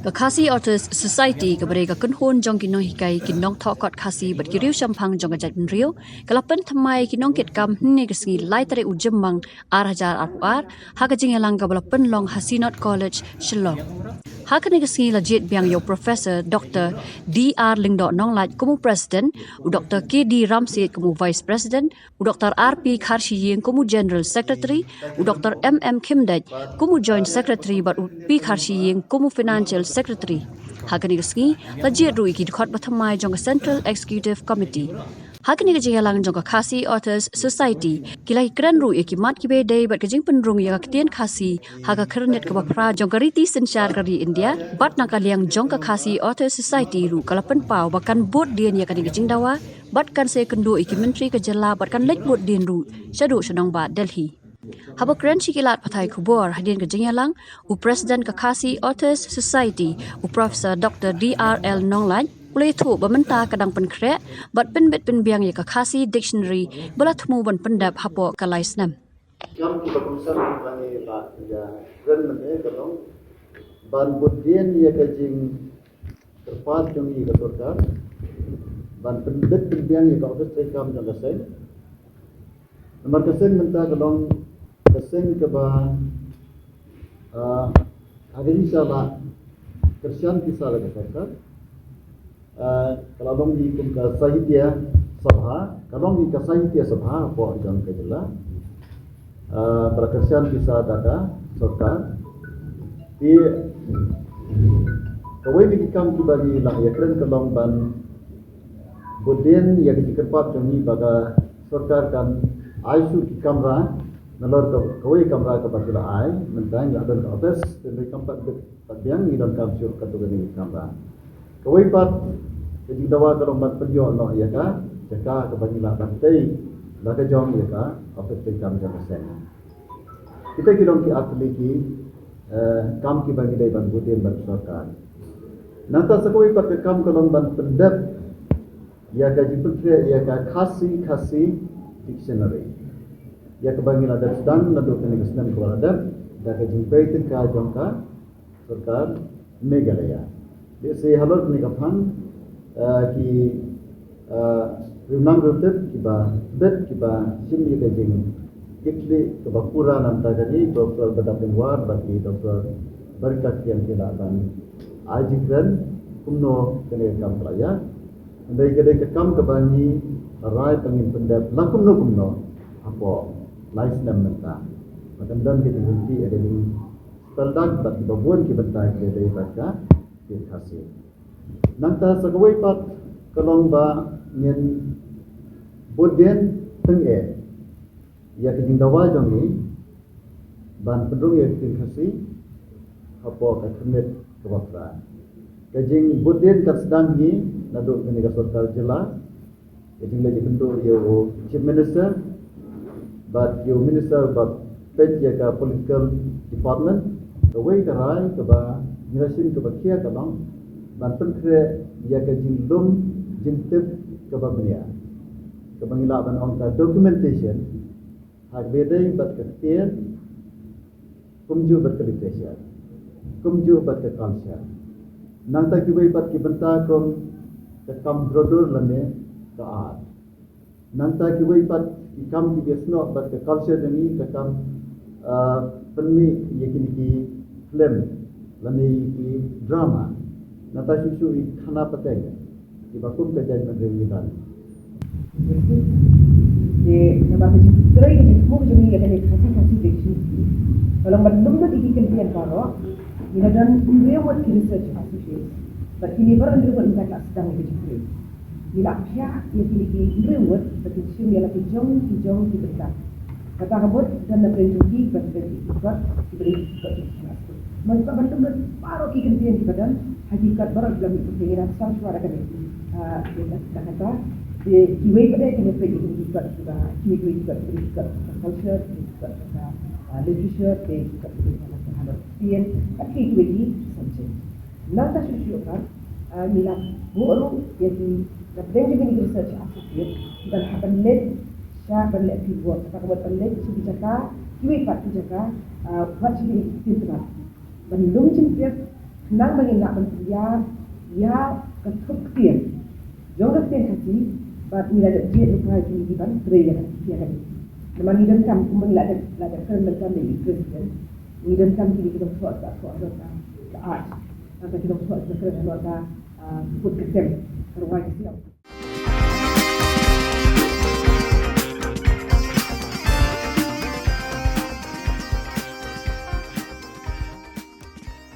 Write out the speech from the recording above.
Ka Khasi Authors Society ka mereka kunhun jong kinong hikai kinong thokot Khasi bat kiriu sampang jong ajat benriu kalapan thamai kinong ket kam hne kesngi lai tare ujemmang arhajar arpar ha ka jingelang ka balapan long Hasinot College Shillong. Hakane kesngi lajit biang yo Professor Dr. D.R. Lingdo Nonglaj kumu President, u Dr. K.D. Ramsit kumu Vice President, u Dr. R.P. Khasi kumu General Secretary, u Dr. M.M. Kimdaj kumu Joint Secretary bat u P. Khasi kumu Financial Secretary. Hakane kesngi lajit ru iki dikot bathamai jong Central Executive Committee. Hakane ke jingalang jong Khasi Authors Society kilai keren ru iki mat kibe dei bat kejing penrung ya ketien Khasi haga kernet ke bapra jong kariti sensyar kari India bat nakaliang jong Khasi Authors Society ru kalapan pau bakan bot dien ya kani kejing dawa bat kan se kendo iki menteri ke jela bat kan lek bot dien ru syadu Shillong ba Delhi. Hapoh keren sikilat patai kubur hadin ke jingalang u President Khasi Authors Society u Professor Dr. D.R.L. Nonglaj Ulai tu bermenta kadang penkrek, bat penbet penbiang ya Khasi Dikshoneri, bela Thmu ban pendap Hapoh ke Laisnem. Jam kita konsep bagi pak ya, dan mereka kalau ban budien ya kajing terpas jongi ke surga, ban penbet penbiang ya kalau tersekam jang kesen, nomor kesen menta kalau kesen ke ban, hari ini sahaja kersian kisah lagi surga. Kalau dong di Sahitya Sabha, kalau di Sahitya Sabha, apa yang kejelas, berkesian kisah dada serta di kawai di kam bagi lah ya keren kalau ban budin yang dikerpat kami baga serta kan aisu di kamera nalor kawai kamera kepada ai mentang ada ke atas dari kampat bagian di dalam kamera kategori kamera kawai pat jadi dawa kalau mat penjo no ya ka jaka ke bagi lah bantai la ke jong ya ka apa kam jam sen kita kira ki atliki kam ki bagi dai ban budin ban sarkar nanta sakoi pat ke kam kalau ban pendap ya ka jiputre ya ka khasi dictionary ya ke bagi lah dan nado ke Laisnem ko ada da ke jimpai te ka jong ka sarkar Meghalaya से हलर ने कफन कि रिमनांग रुतत कि बा बेट कि बा सिमली के जिंग कितले के बा पूरा नंता करी डॉक्टर बदाबिन वार बाकी डॉक्टर बरकत के अंकेला बन आजिकरन कुमनो कने काम प्राया अंदर के काम के बानी राय पंगिन पंडप कुमनो Hapoh Laisnem menta macam dan kita nanti ada ni terdak bagi babuan kita bentai ke dari baca Khasi. Nanta sagawai pat kalong ba nyen bodien tenge ya kijing dawa jongi ban pendung ya Khasi Hapoh ka khnet kewapra kijing bodien kat sedang ni naduk kene ka sarkar jela kijing lagi bentuk yo chief minister but yo minister but pet ya ka political department kawai ka rai ka ba Nirasin kebakia kabang banten kre ya ke jindum jintip kebabnia kebangila ban onka documentation hak bedai bat ketien kumju bat literature kumju bat culture nangta kibai bat kibenta kom ke kam brodur lane ke art nangta kibai bat ikam kibesno bat ke culture deni ke kam Pynmih yakini ki film lani ki drama nata susu i khana pateng ki bakum ka jaj mandre witan ye nama ke trai ke Thmu jumi ya ke khasi dekhi kalau mandum na diki ke pian karo ina dan rewat ki research associate but kini baran rewat ina ka sedang ke jikre ila pya ye kini ki rewat tapi sim ya la ki jong ki berkat kata kabut dan na penjuki bat diberi Mereka betul-betul baru kekentian kita dan hakikat baru dalam itu pengiran sang suara kami. Kita kata di way pada kami pergi kita juga juga culture juga literature juga terhadap pian tapi ini saja. Nata susu kan nila baru jadi kadang jadi research associate dan happen led saya berlek fieldwork kata buat berlek sudah jaga kiwi pak jaga buat jadi pintar Bandung jemput nang bagi nak bersedia ya ketuk tian jauh tian Khasi but ni ada dia lupa ini di ban treya dia kan memang ni dan kam kumbang la ada kan dan ni Christian ni dan kam kini kita buat tak art atau kita buat sekarang ada food system terwajib